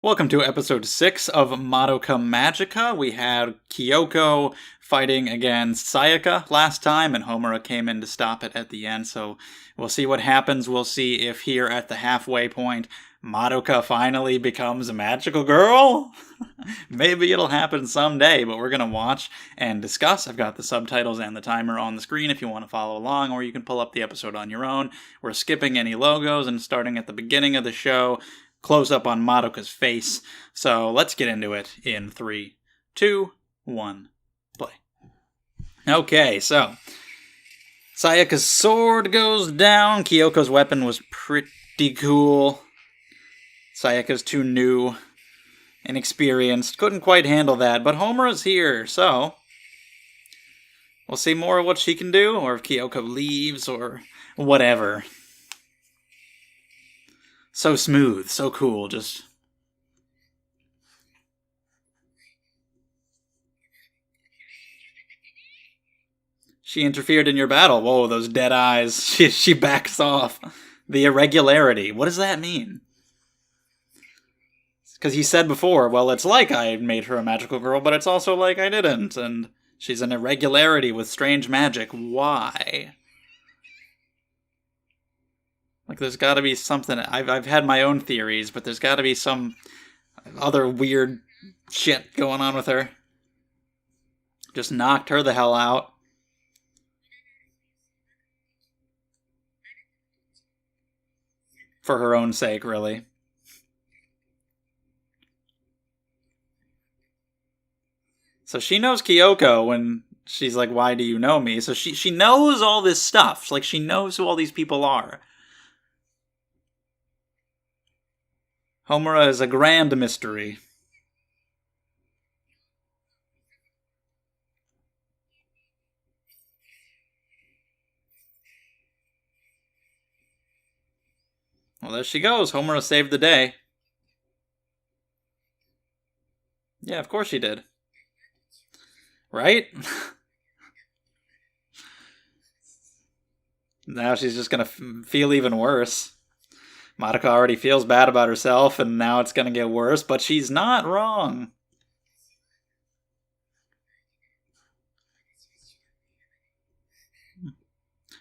Welcome to episode 6 of Madoka Magica. We had Kyoko fighting against Sayaka last time, and Homura came in to stop it at the end, so we'll see what happens. We'll see if here at the halfway point, Madoka finally becomes a magical girl. Maybe it'll happen someday, but we're going to watch and discuss. I've got the subtitles and the timer on the screen if you want to follow along, or you can pull up the episode on your own. We're skipping any logos and starting at the beginning of the show. Close up on Madoka's face. So let's get into it in 3, 2, 1, play. Okay, so Sayaka's sword goes down. Kyoko's weapon was pretty cool. Sayaka's too new, inexperienced, couldn't quite handle that, but Homura's here, so we'll see more of what she can do, or if Kyoko leaves, or whatever. So smooth, so cool, just... She interfered in your battle. Whoa, those dead eyes. She backs off. The irregularity. What does that mean? Because he said before, well, it's like I made her a magical girl, but it's also like I didn't, and she's an irregularity with strange magic. Why? Like, there's got to be something. I've had my own theories, but there's got to be some other weird shit going on with her. Just knocked her the hell out. For her own sake, really. So she knows Kyoko when she's like, why do you know me? So she knows all this stuff. Like, she knows who all these people are. Homura is a grand mystery. Well, there she goes. Homura saved the day. Yeah, of course she did. Right? Now she's just gonna feel even worse. Madoka already feels bad about herself, and now it's gonna get worse, but she's not wrong.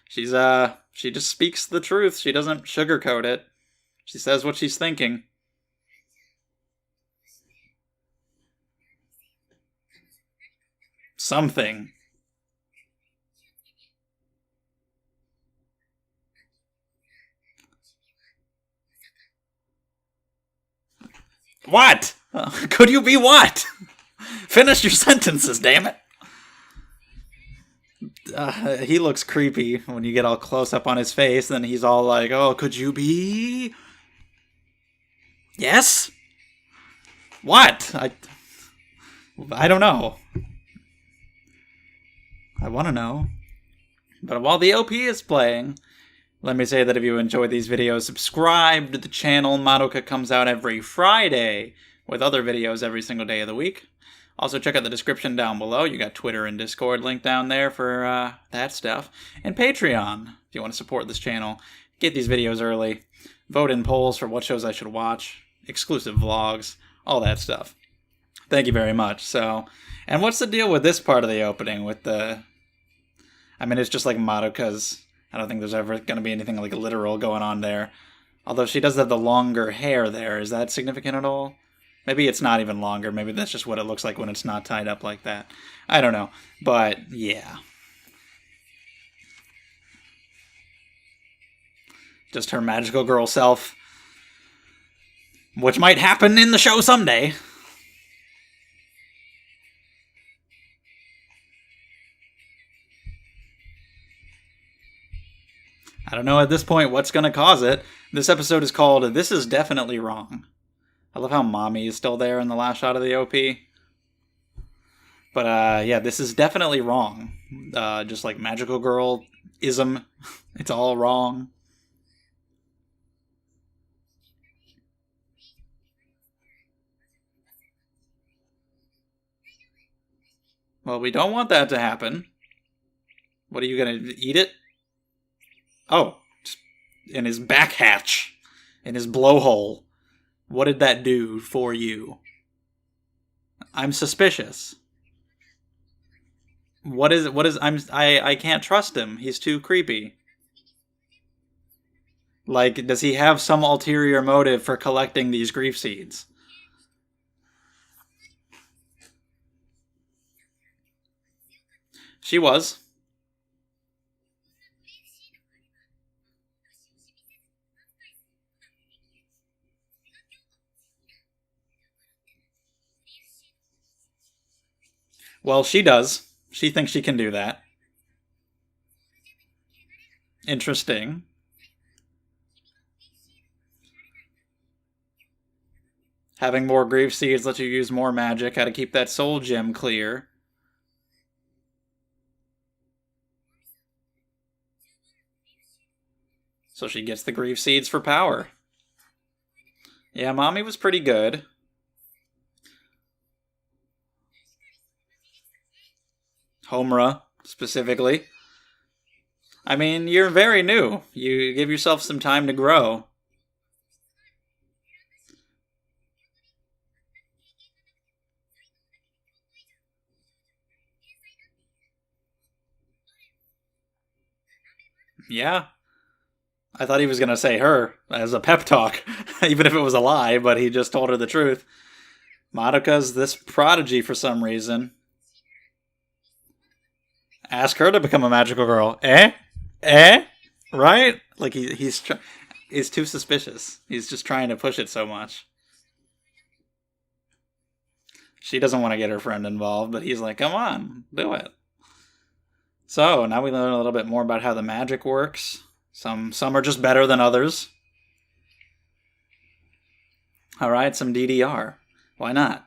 She just speaks the truth. She doesn't sugarcoat it. She says what she's thinking. Something. What? Could you be what? Finish your sentences, damn it. He looks creepy when you get all close up on his face. Then he's all like, oh, could you be? Yes? What? I don't know. I want to know. But while the OP is playing, let me say that if you enjoyed these videos, subscribe to the channel. Madoka comes out every Friday with other videos every single day of the week. Also, check out the description down below. You got Twitter and Discord linked down there for that stuff. And Patreon, if you want to support this channel. Get these videos early. Vote in polls for what shows I should watch. Exclusive vlogs. All that stuff. Thank you very much. So, and what's the deal with this part of the opening with the... I mean, it's just like Madoka's... I don't think there's ever going to be anything like literal going on there. Although she does have the longer hair there. Is that significant at all? Maybe it's not even longer. Maybe that's just what it looks like when it's not tied up like that. I don't know. But, yeah. Just her magical girl self. Which might happen in the show someday. I don't know at this point what's going to cause it. This episode is called This Is Definitely Wrong. I love how Mommy is still there in the last shot of the OP. But, yeah, this is definitely wrong. Just like magical girl-ism. It's all wrong. Well, we don't want that to happen. What are you going to eat it? Oh, in his back hatch. In his blowhole. What did that do for you? I'm suspicious. I can't trust him. He's too creepy. Like, does he have some ulterior motive for collecting these grief seeds? She was. Well, she does. She thinks she can do that. Interesting. Having more grief seeds lets you use more magic. How to keep that soul gem clear. So she gets the grief seeds for power. Yeah, Mommy was pretty good. Homura, specifically. I mean, you're very new. You give yourself some time to grow. Yeah. I thought he was going to say her as a pep talk, even if it was a lie, but he just told her the truth. Madoka's this prodigy for some reason. Ask her to become a magical girl. Eh? Eh? Right? Like, he's too suspicious. He's just trying to push it so much. She doesn't want to get her friend involved, but he's like, come on, do it. So, now we learn a little bit more about how the magic works. Some are just better than others. Alright, some DDR. Why not?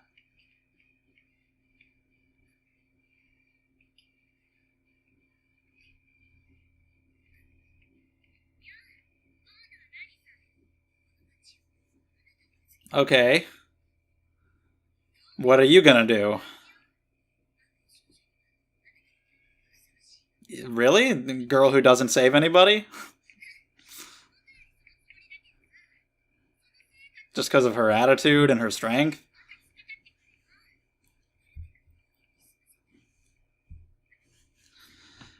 Okay. What are you gonna do? Really? The girl who doesn't save anybody? Just because of her attitude and her strength?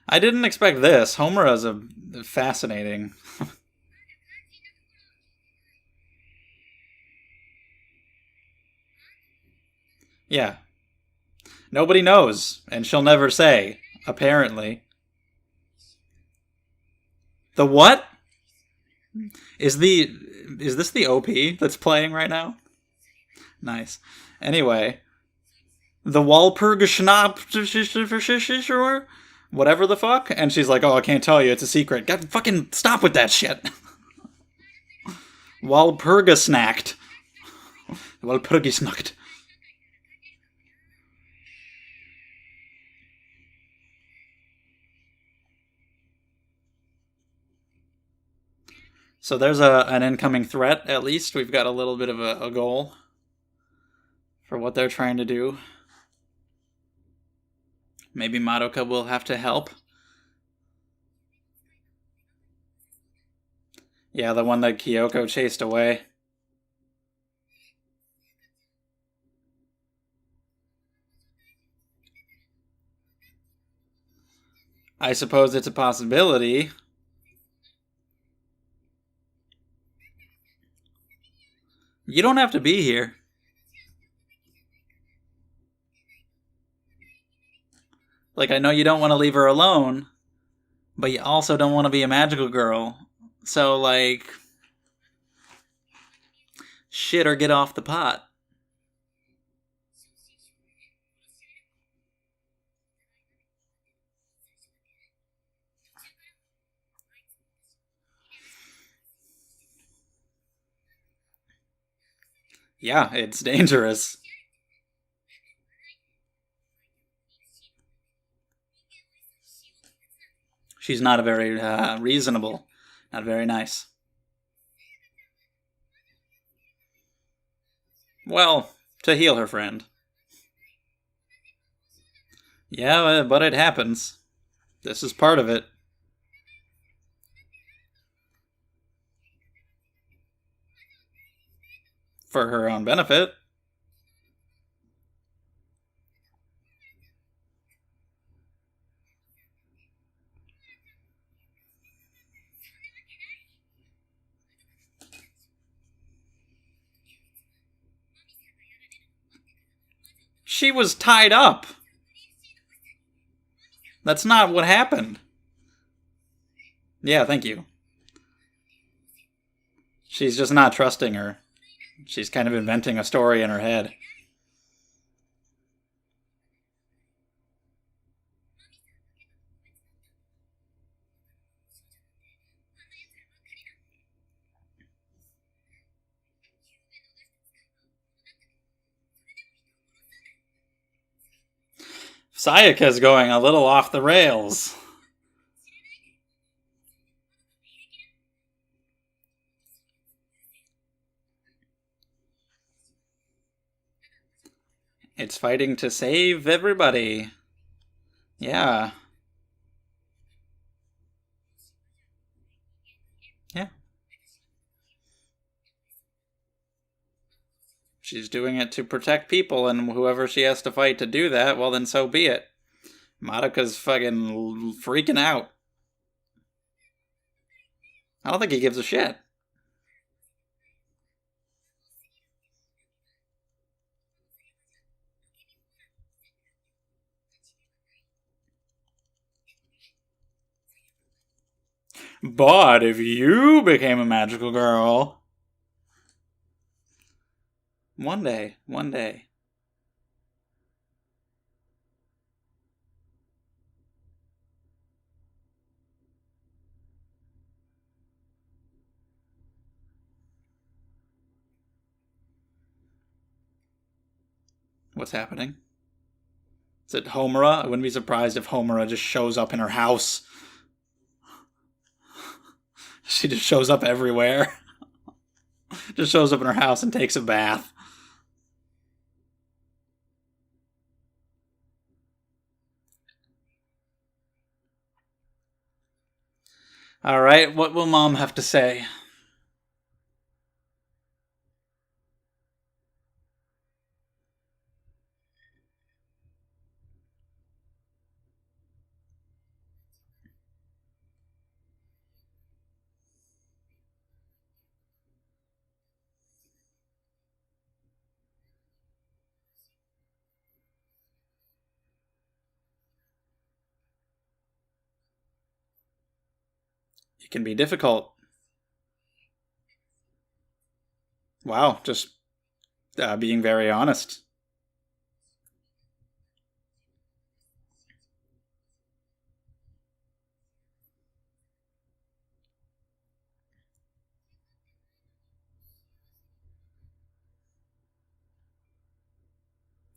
I didn't expect this. Homura is a fascinating. Yeah. Nobody knows, and she'll never say, apparently. The what? Is this the OP that's playing right now? Nice. Anyway, the Walpurgisnacht, whatever the fuck, and she's like, "Oh, I can't tell you. It's a secret." God, fucking stop with that shit. Walpurgisnacht. Walpurgisnacht. So there's an incoming threat, at least. We've got a little bit of a goal for what they're trying to do. Maybe Madoka will have to help. Yeah, the one that Kyoko chased away. I suppose it's a possibility. You don't have to be here. Like, I know you don't want to leave her alone, but you also don't want to be a magical girl. So, like, shit or get off the pot. Yeah, it's dangerous. She's not a very reasonable, not very nice. Well, to heal her friend. Yeah, but it happens. This is part of it. for her own benefit. She was tied up. That's not what happened. Yeah, thank you. She's just not trusting her. She's kind of inventing a story in her head. Sayaka's going a little off the rails. It's fighting to save everybody. Yeah. Yeah. She's doing it to protect people, and whoever she has to fight to do that, well, then so be it. Madoka's fucking freaking out. I don't think he gives a shit. But if you became a magical girl... One day. What's happening? Is it Homura? I wouldn't be surprised if Homura just shows up in her house. She just shows up everywhere. Just shows up in her house and takes a bath. Alright, what will Mom have to say? It can be difficult. Wow, just being very honest.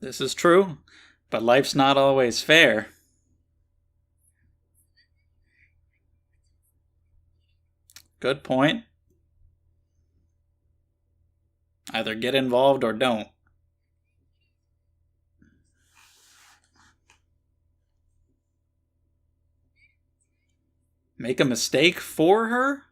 This is true, but life's not always fair. Good point. Either get involved or don't. Make a mistake for her?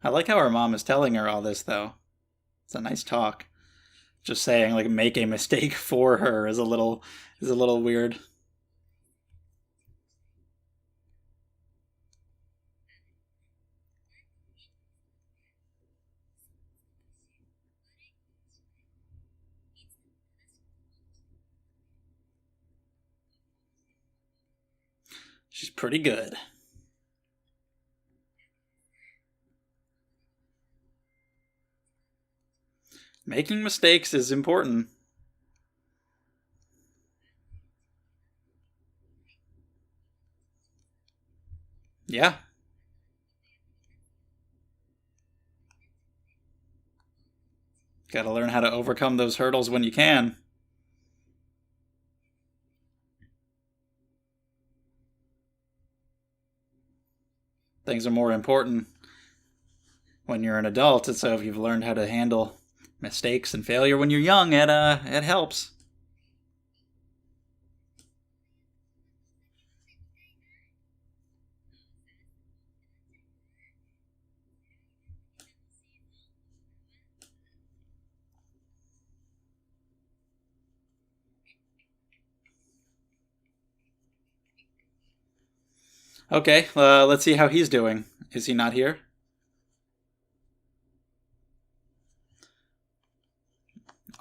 I like how her mom is telling her all this, though. It's a nice talk. Just saying, like, make a mistake for her is a little weird. She's pretty good. Making mistakes is important. Yeah. Gotta learn how to overcome those hurdles when you can. Things are more important when you're an adult, and so if you've learned how to handle mistakes and failure when you're young, it helps. Okay, let's see how he's doing. Is he not here?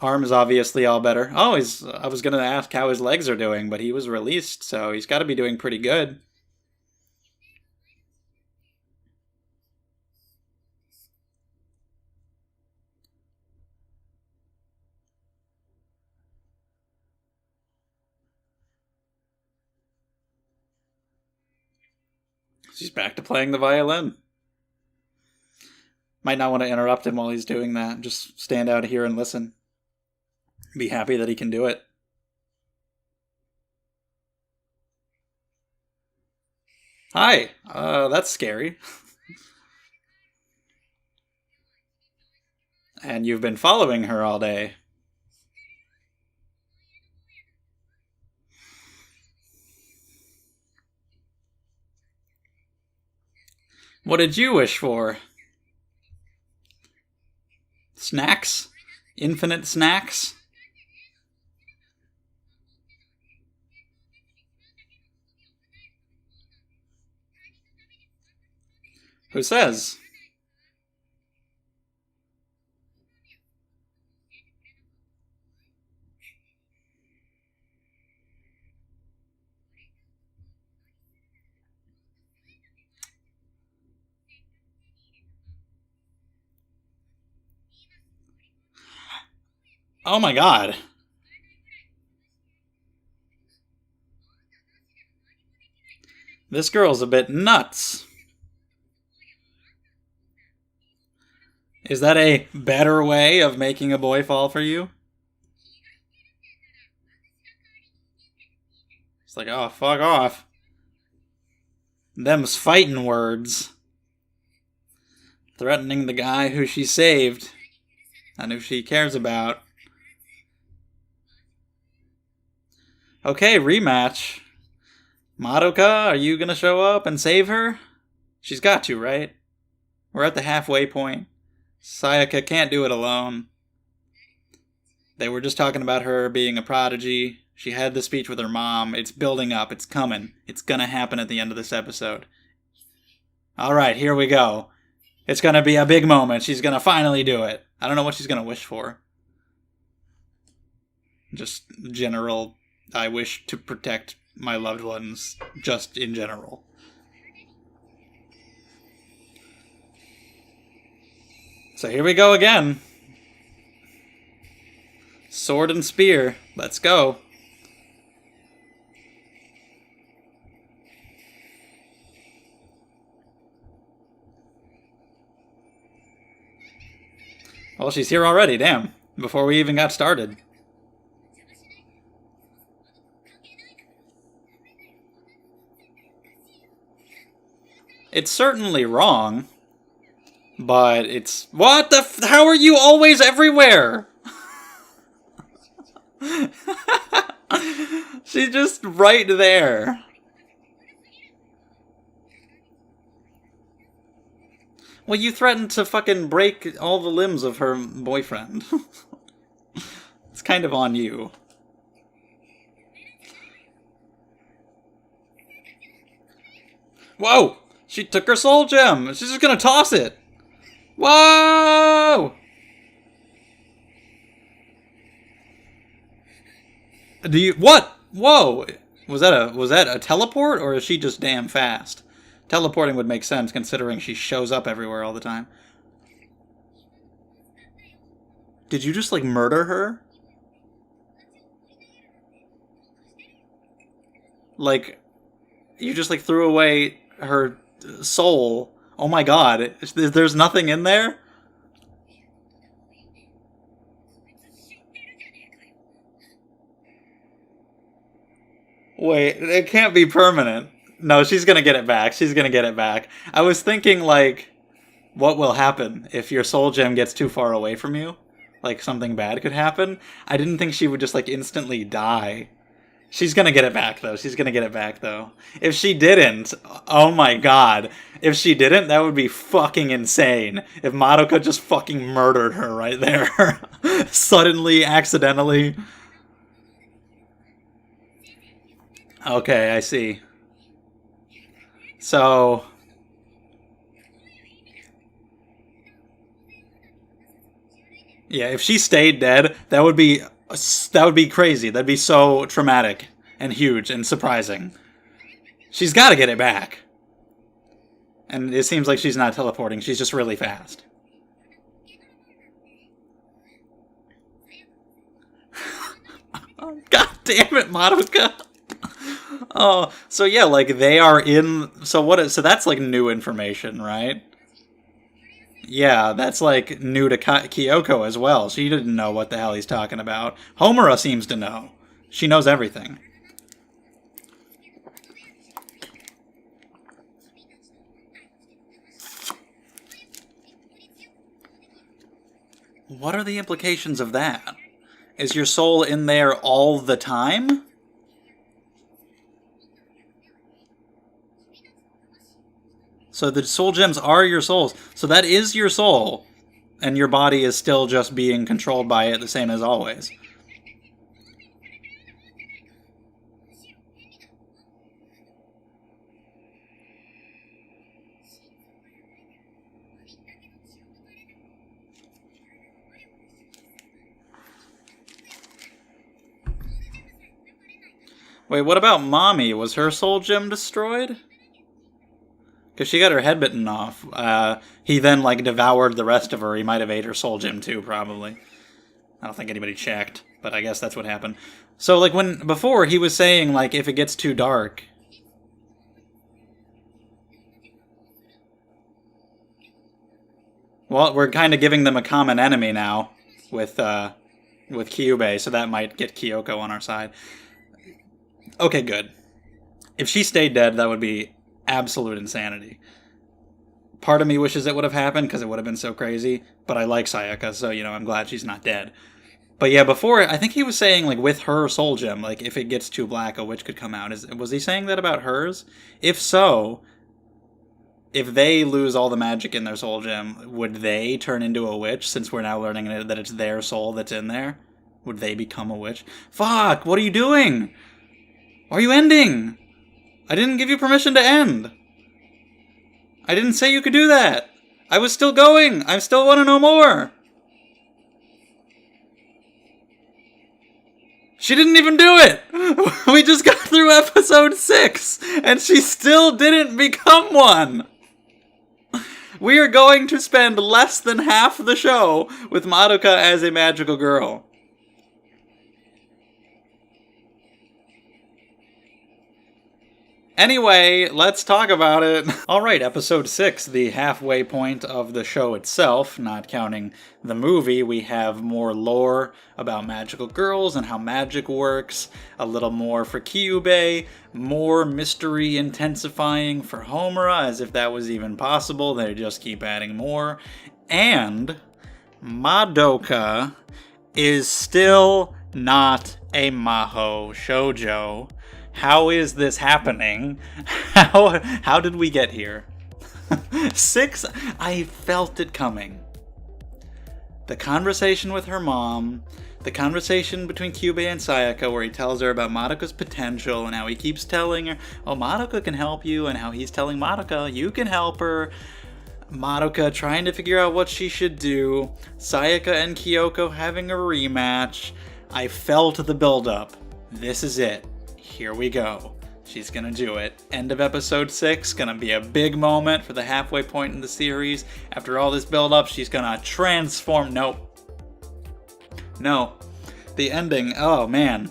Arm is obviously all better. Oh, I was gonna ask how his legs are doing, but he was released, so he's gotta be doing pretty good. She's back to playing the violin. Might not want to interrupt him while he's doing that. Just stand out here and listen. Be happy that he can do it. Hi. That's scary. And you've been following her all day. What did you wish for? Snacks? Infinite snacks? Who says? Oh my god. This girl's a bit nuts. Is that a better way of making a boy fall for you? It's like, oh, fuck off. Them's fighting words. Threatening the guy who she saved and who she cares about. Okay, rematch. Madoka, are you gonna show up and save her? She's got to, right? We're at the halfway point. Sayaka can't do it alone. They were just talking about her being a prodigy. She had the speech with her mom. It's building up. It's coming. It's gonna happen at the end of this episode. Alright, here we go. It's gonna be a big moment. She's gonna finally do it. I don't know what she's gonna wish for. Just general, I wish to protect my loved ones, just in general. So here we go again. Sword and spear. Let's go. Well, she's here already, damn. Before we even got started. It's certainly wrong. But it's... What the how are you always everywhere? She's just right there. Well, you threatened to fucking break all the limbs of her boyfriend. It's kind of on you. Whoa! She took her soul gem! She's just gonna toss it! Whoa! Do you... What? Whoa! Was that a teleport, or is she just damn fast? Teleporting would make sense, considering she shows up everywhere all the time. Did you just, like, murder her? Like, you just, like, threw away her soul. Oh my god. There's nothing in there? Wait, it can't be permanent. No, she's gonna get it back. She's gonna get it back. I was thinking, like, what will happen if your soul gem gets too far away from you? Like, something bad could happen. I didn't think she would just, like, instantly die. She's gonna get it back, though. She's gonna get it back, though. If she didn't, oh my god. If she didn't, that would be fucking insane. If Madoka just fucking murdered her right there. Suddenly, accidentally. Okay, I see. So... yeah, if she stayed dead, that would be crazy. That'd be so traumatic and huge and surprising. She's got to get it back. And it seems like she's not teleporting. She's just really fast. God damn it, Madoka. Oh, so yeah, like they are in. So so that's like new information, right? Yeah, that's like new to Kyoko as well. She didn't know what the hell he's talking about. Homura seems to know. She knows everything. What are the implications of that? Is your soul in there all the time? So the soul gems are your souls. So that is your soul. And your body is still just being controlled by it the same as always. Wait, what about Mommy? Was her soul gem destroyed? Because she got her head bitten off. He then, like, devoured the rest of her. He might have ate her soul gem, too, probably. I don't think anybody checked, but I guess that's what happened. So, like, before, he was saying, like, if it gets too dark... well, we're kind of giving them a common enemy now with Kyubey, so that might get Kyoko on our side. Okay, good. If she stayed dead, that would be absolute insanity. Part of me wishes it would have happened because it would have been so crazy, but I like Sayaka, so, you know, I'm glad she's not dead. But yeah, before, I think he was saying, like, with her soul gem, like, if it gets too black, a witch could come out. Was he saying that about hers? If so, if they lose all the magic in their soul gem, would they turn into a witch, since we're now learning that it's their soul that's in there? Would they become a witch? Fuck, what are you doing? Why are you ending? I didn't give you permission to end. I didn't say you could do that. I was still going. I still want to know more. She didn't even do it. We just got through episode 6, and she still didn't become one. We are going to spend less than half the show with Madoka as a magical girl. Anyway, let's talk about it. Alright, episode 6, the halfway point of the show itself, not counting the movie. We have more lore about magical girls and how magic works, a little more for Kyubey, more mystery intensifying for Homura, as if that was even possible. They just keep adding more. And Madoka is still not a Maho Shoujo. How is this happening? How did we get here? 6, I felt it coming. The conversation with her mom, the conversation between Kyubey and Sayaka where he tells her about Madoka's potential and how he keeps telling her, oh, Madoka can help you, and how he's telling Madoka, you can help her. Madoka trying to figure out what she should do. Sayaka and Kyoko having a rematch. I felt the buildup. This is it. Here we go. She's gonna do it. End of episode 6, gonna be a big moment for the halfway point in the series. After all this build-up, she's gonna transform. Nope. No. The ending, oh man.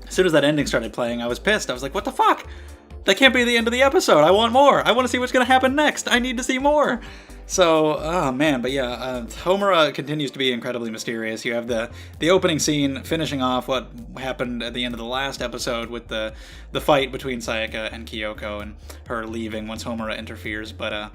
As soon as that ending started playing, I was pissed. I was like, what the fuck? That can't be the end of the episode. I want more. I want to see what's going to happen next. I need to see more. So, oh man, but yeah, Homura continues to be incredibly mysterious. You have the opening scene finishing off what happened at the end of the last episode with the fight between Sayaka and Kyoko and her leaving once Homura interferes, but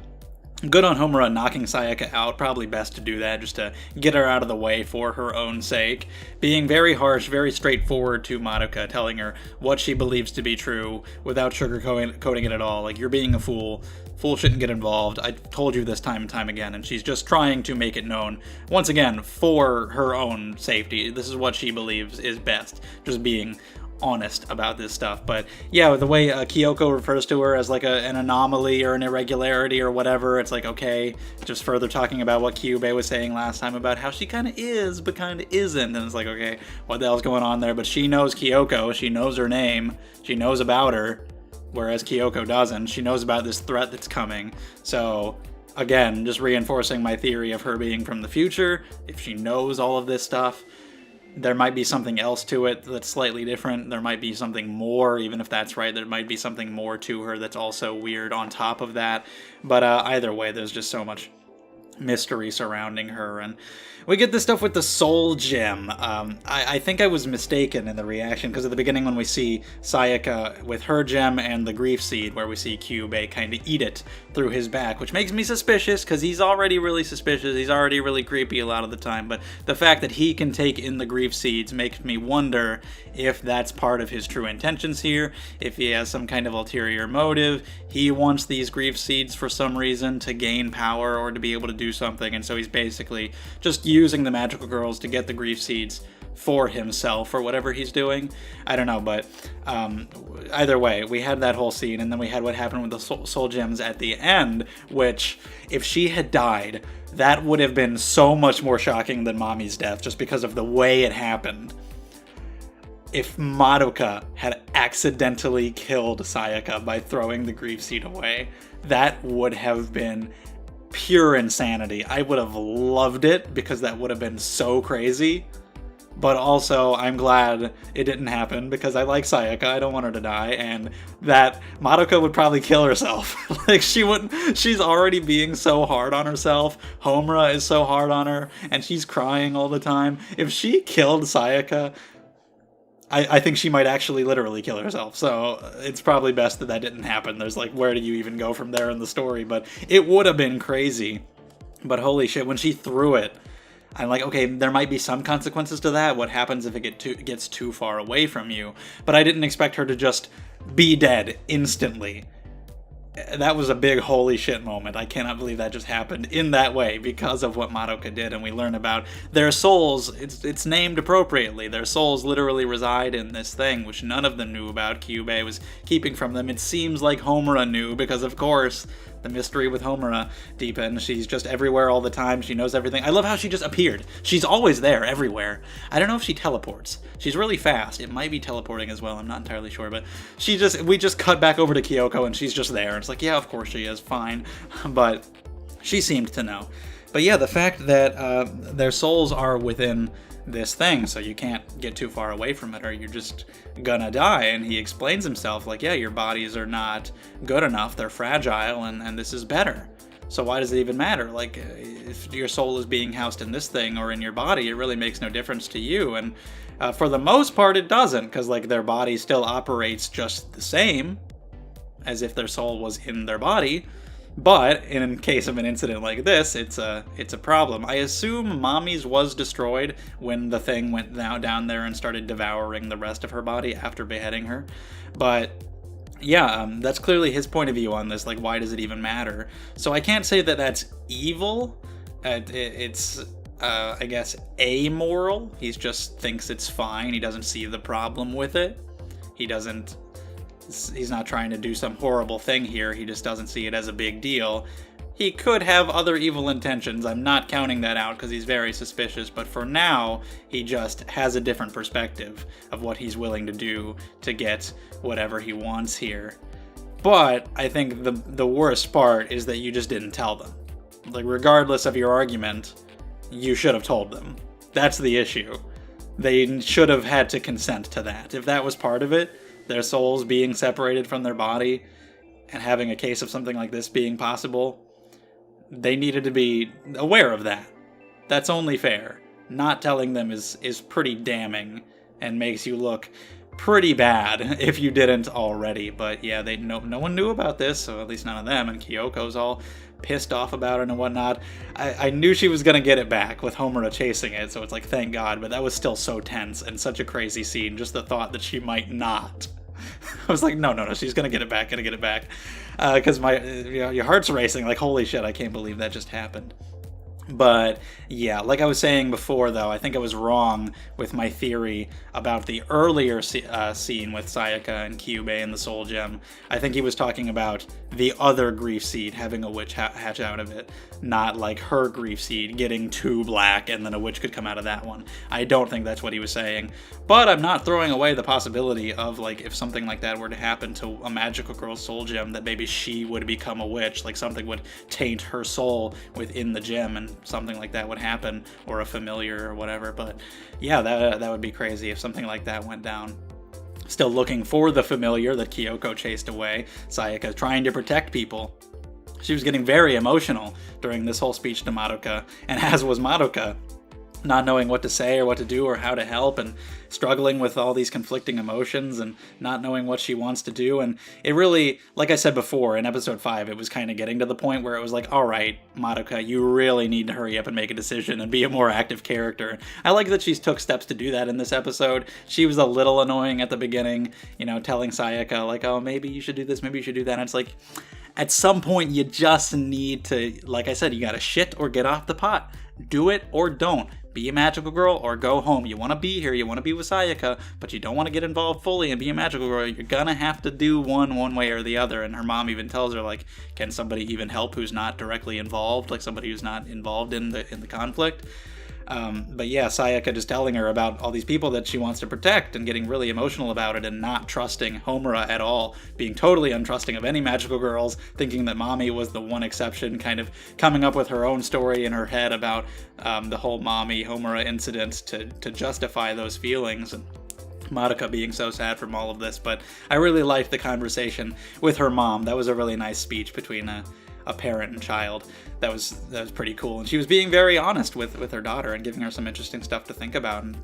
good on Homura knocking Sayaka out. Probably best to do that just to get her out of the way for her own sake. Being very harsh, very straightforward to Madoka, telling her what she believes to be true without sugarcoating it at all. Like, you're being a fool. Fool shouldn't get involved. I told you this time and time again, and she's just trying to make it known, once again, for her own safety. This is what she believes is best. Just being honest about this stuff. But yeah, the way Kyoko refers to her as like an anomaly or an irregularity or whatever, it's like, okay, just further talking about what Kyubey was saying last time about how she kind of is but kind of isn't, and it's like, okay, what the hell's going on there? But she knows Kyoko, she knows her name, she knows about her, whereas Kyoko doesn't. She knows about this threat that's coming. So again, just reinforcing my theory of her being from the future. If she knows all of this stuff, there might be something else to it that's slightly different. There might be something more, even if that's right. There might be something more to her that's also weird on top of that. But either way, there's just so much mystery surrounding her. And we get this stuff with the soul gem. I think I was mistaken in the reaction, because at the beginning when we see Sayaka with her gem and the grief seed, where we see Kyubey kind of eat it through his back, which makes me suspicious, because he's already really suspicious. He's already really creepy a lot of the time, but the fact that he can take in the grief seeds makes me wonder if that's part of his true intentions here, if he has some kind of ulterior motive. He wants these grief seeds for some reason to gain power or to be able to do something, and so he's basically just using the magical girls to get the grief seeds for himself or whatever he's doing. I don't know, but either way, we had that whole scene, and then we had what happened with the soul gems at the end, which, if she had died, that would have been so much more shocking than Mommy's death, just because of the way it happened. If Madoka had accidentally killed Sayaka by throwing the grief seed away, that would have been pure insanity. I would have loved it, because that would have been so crazy. But also, I'm glad it didn't happen, because I like Sayaka. I don't want her to die, and that Madoka would probably kill herself. Like, she wouldn't. She's already being so hard on herself. Homura is so hard on her, and she's crying all the time. If she killed Sayaka, I think she might actually literally kill herself. So it's probably best that didn't happen. There's like, where do you even go from there in the story? But it would have been crazy. But holy shit, when she threw it, I'm like, okay, there might be some consequences to that. What happens if it gets too far away from you? But I didn't expect her to just be dead instantly. That was a big holy shit moment. I cannot believe that just happened in that way because of what Madoka did, and we learn about their souls. It's named appropriately. Their souls literally reside in this thing, which none of them knew about. Kyubey was keeping from them. It seems like Homura knew, because of course, the mystery with Homura deepened. She's just everywhere all the time. She knows everything. I love how she just appeared. She's always there, everywhere. I don't know if she teleports. She's really fast. It might be teleporting as well. I'm not entirely sure, but we just cut back over to Kyoko, and she's just there. It's like, yeah, of course she is. Fine. But she seemed to know. But yeah, the fact that their souls are within this thing, so you can't get too far away from it or you're just gonna die. And he explains himself like, yeah, your bodies are not good enough, they're fragile, and this is better. So why does it even matter? Like, if your soul is being housed in this thing or in your body, it really makes no difference to you. And for the most part, it doesn't, because like their body still operates just the same as if their soul was in their body. But in case of an incident like this, it's a problem. I assume Mommy's was destroyed when the thing went down there and started devouring the rest of her body after beheading her. But yeah, that's clearly his point of view on this. Like, why does it even matter? So I can't say that that's evil. It's I guess, amoral. He just thinks it's fine. He doesn't see the problem with it. He's not trying to do some horrible thing here. He just doesn't see it as a big deal. He could have other evil intentions. I'm not counting that out because he's very suspicious, but for now, he just has a different perspective of what he's willing to do to get whatever he wants here. But I think the worst part is that you just didn't tell them. Like, regardless of your argument, you should have told them. That's the issue. They should have had to consent to that. If that was part of it, their souls being separated from their body and having a case of something like this being possible, they needed to be aware of that. That's only fair. Not telling them is pretty damning and makes you look pretty bad if you didn't already. But yeah, no one knew about this, so at least none of them, and Kyoko's all pissed off about it and whatnot. I knew she was gonna get it back with Homura chasing it, so it's like, thank God, but that was still so tense and such a crazy scene, just the thought that she might not. I was like, no, she's gonna get it back, because your heart's racing, like, holy shit, I can't believe that just happened. But yeah, like I was saying before, though, I think I was wrong with my theory about the earlier scene with Sayaka and Kyubey and the Soul Gem. I think he was talking about the other grief seed having a witch hatch out of it, not like her grief seed getting too black and then a witch could come out of that one. I don't think that's what he was saying, but I'm not throwing away the possibility of, like, if something like that were to happen to a magical girl's Soul Gem, that maybe she would become a witch, like something would taint her soul within the gem and something like that would happen, or a familiar or whatever. But yeah, that would be crazy if something like that went down. Still looking for the familiar that Kyoko chased away. Sayaka trying to protect people. She was getting very emotional during this whole speech to Madoka, and as was Madoka, not knowing what to say or what to do or how to help, and struggling with all these conflicting emotions and not knowing what she wants to do. And it really, like I said before, in episode 5, it was kind of getting to the point where it was like, all right, Madoka, you really need to hurry up and make a decision and be a more active character. I like that she's took steps to do that in this episode. She was a little annoying at the beginning, telling Sayaka, like, oh, maybe you should do this, maybe you should do that. And it's like, at some point, you just need to, like I said, you gotta shit or get off the pot. Do it or don't. Be a magical girl or go home. You want to be here, you want to be with Sayaka, but you don't want to get involved fully and be a magical girl. You're gonna have to do one way or the other. And her mom even tells her, like, can somebody even help who's not directly involved, like somebody who's not involved in the conflict? But yeah, Sayaka just telling her about all these people that she wants to protect and getting really emotional about it and not trusting Homura at all, being totally untrusting of any magical girls, thinking that Mommy was the one exception, kind of coming up with her own story in her head about the whole Mommy Homura incident to justify those feelings, and Madoka being so sad from all of this. But I really liked the conversation with her mom. That was a really nice speech between a parent and child. That was pretty cool, and she was being very honest with her daughter and giving her some interesting stuff to think about. And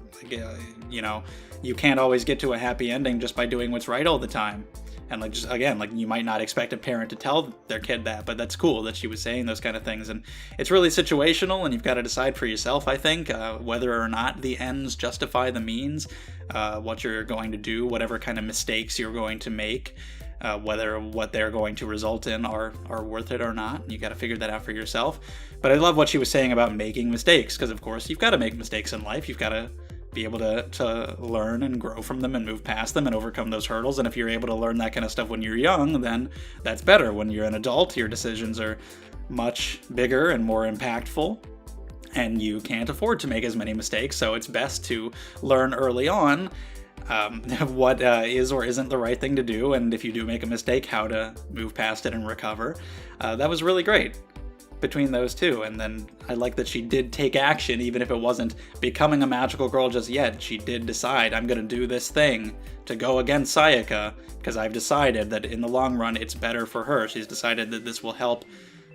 you can't always get to a happy ending just by doing what's right all the time. And like, just again, like, you might not expect a parent to tell their kid that, but that's cool that she was saying those kind of things. And it's really situational, and you've got to decide for yourself, I think, whether or not the ends justify the means, what you're going to do, whatever kind of mistakes you're going to make. Whether what they're going to result in are worth it or not. You got to figure that out for yourself. But I love what she was saying about making mistakes, because of course you've got to make mistakes in life. You've got to be able to learn and grow from them and move past them and overcome those hurdles. And if you're able to learn that kind of stuff when you're young, then that's better. When you're an adult, your decisions are much bigger and more impactful, and you can't afford to make as many mistakes. So it's best to learn early on what is or isn't the right thing to do, and if you do make a mistake, how to move past it and recover. That was really great between those two. And then I like that she did take action, even if it wasn't becoming a magical girl just yet. She did decide, I'm going to do this thing to go against Sayaka, because I've decided that in the long run it's better for her. She's decided that this will help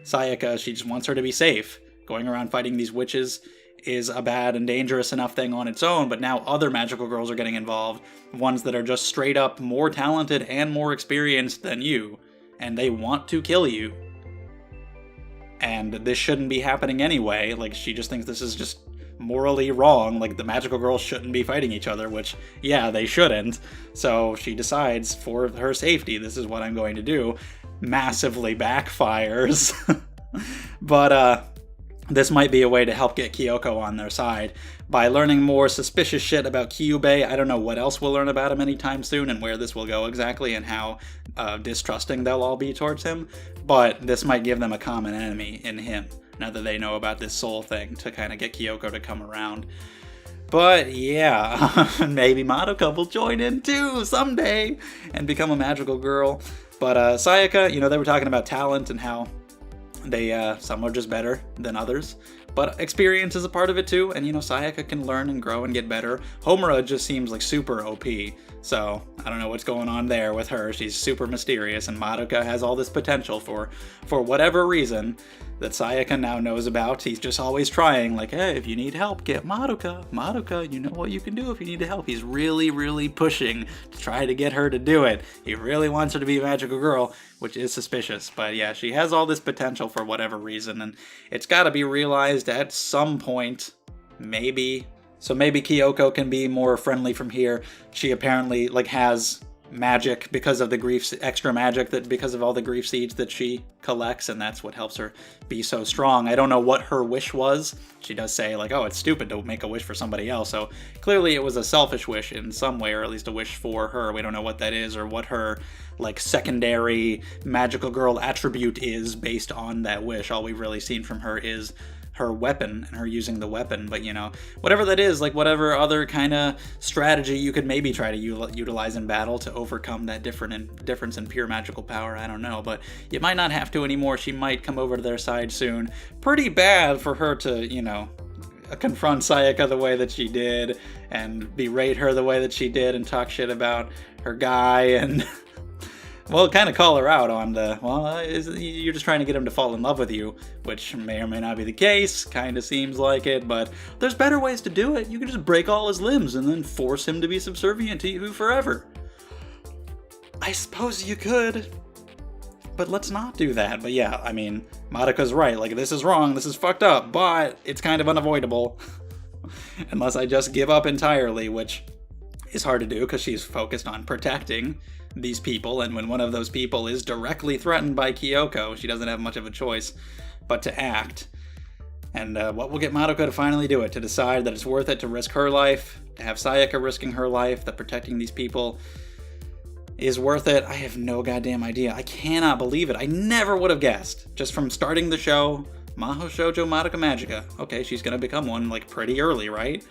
Sayaka. She just wants her to be safe. Going around fighting these witches is a bad and dangerous enough thing on its own, but now other magical girls are getting involved, ones that are just straight up more talented and more experienced than you, and they want to kill you. And this shouldn't be happening anyway. Like, she just thinks this is just morally wrong, like the magical girls shouldn't be fighting each other, which, yeah, they shouldn't. So she decides, for her safety, this is what I'm going to do. Massively backfires. But, this might be a way to help get Kyoko on their side by learning more suspicious shit about Kyubey. I don't know what else we'll learn about him anytime soon and where this will go exactly and how distrusting they'll all be towards him, but this might give them a common enemy in him, now that they know about this soul thing, to kind of get Kyoko to come around. But yeah, maybe Madoka will join in too someday and become a magical girl. But Sayaka, they were talking about talent and how some are just better than others, But experience is a part of it too, and Sayaka can learn and grow and get better. Homura just seems like super OP, so I don't know what's going on there with her. She's super mysterious, and Madoka has all this potential for whatever reason that Sayaka now knows about. He's just always trying, like, hey, if you need help, get Madoka. Madoka, you know what you can do if you need help. He's really, really pushing to try to get her to do it. He really wants her to be a magical girl, which is suspicious. But yeah, she has all this potential for whatever reason, and it's got to be realized at some point, maybe. So maybe Kyoko can be more friendly from here. She apparently, like, has magic because of the extra magic that because of all the grief seeds that she collects, and that's what helps her be so strong. I don't know what her wish was. She does say, like, oh, it's stupid to make a wish for somebody else, so clearly it was a selfish wish in some way, or at least a wish for her. We don't know what that is or what her, like, secondary magical girl attribute is based on that wish. All we've really seen from her is her weapon and her using the weapon, but whatever that is, like whatever other kind of strategy you could maybe try to utilize in battle to overcome that difference in pure magical power, I don't know, but you might not have to anymore. She might come over to their side soon. Pretty bad for her to, confront Sayaka the way that she did and berate her the way that she did and talk shit about her guy and well, kind of call her out on you're just trying to get him to fall in love with you, which may or may not be the case, kind of seems like it, but there's better ways to do it. You can just break all his limbs and then force him to be subservient to you forever. I suppose you could, but let's not do that. But yeah, I mean, Madoka's right, like, this is wrong, this is fucked up, but it's kind of unavoidable. Unless I just give up entirely, which is hard to do because she's focused on protecting these people, and when one of those people is directly threatened by Kyoko, she doesn't have much of a choice but to act. And what will get Madoka to finally do it? To decide that it's worth it to risk her life, to have Sayaka risking her life, that protecting these people is worth it? I have no goddamn idea. I cannot believe it. I never would have guessed, just from starting the show, Mahou Shoujo Madoka Magica. Okay, she's gonna become one, like, pretty early, right?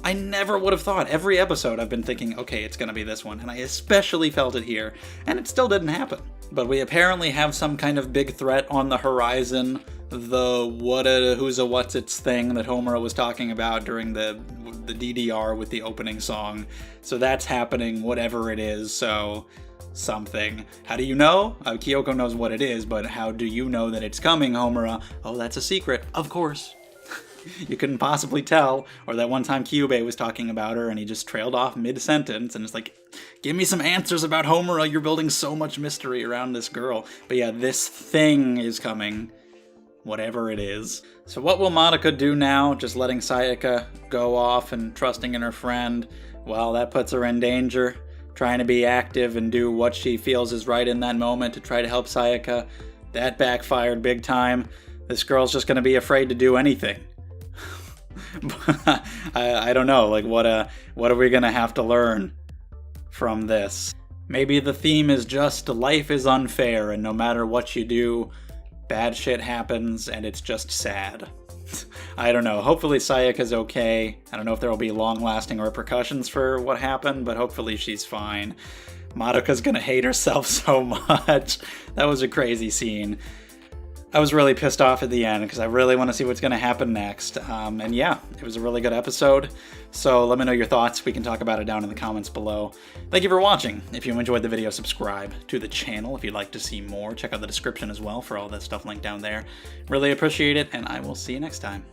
I never would have thought. Every episode I've been thinking, okay, it's going to be this one, and I especially felt it here, and it still didn't happen. But we apparently have some kind of big threat on the horizon, the who's a what's its thing that Homura was talking about during the DDR with the opening song. So that's happening, whatever it is, so something. How do you know? Kyoko knows what it is, but how do you know that it's coming, Homura? Oh, that's a secret, of course. You couldn't possibly tell, or that one time Kyubey was talking about her and he just trailed off mid-sentence and it's like, give me some answers about Homura, you're building so much mystery around this girl. But yeah, this thing is coming, whatever it is. So what will Madoka do now? Just letting Sayaka go off and trusting in her friend? Well, that puts her in danger. Trying to be active and do what she feels is right in that moment to try to help Sayaka. That backfired big time. This girl's just going to be afraid to do anything. I don't know, like, what are we gonna have to learn from this? Maybe the theme is just life is unfair and no matter what you do, bad shit happens and it's just sad. I don't know. Hopefully Sayaka's okay. I don't know if there will be long-lasting repercussions for what happened, but hopefully she's fine. Madoka's gonna hate herself so much. That was a crazy scene. I was really pissed off at the end because I really want to see what's going to happen next. And yeah, it was a really good episode. So let me know your thoughts. We can talk about it down in the comments below. Thank you for watching. If you enjoyed the video, subscribe to the channel if you'd like to see more. Check out the description as well for all that stuff linked down there. Really appreciate it, and I will see you next time.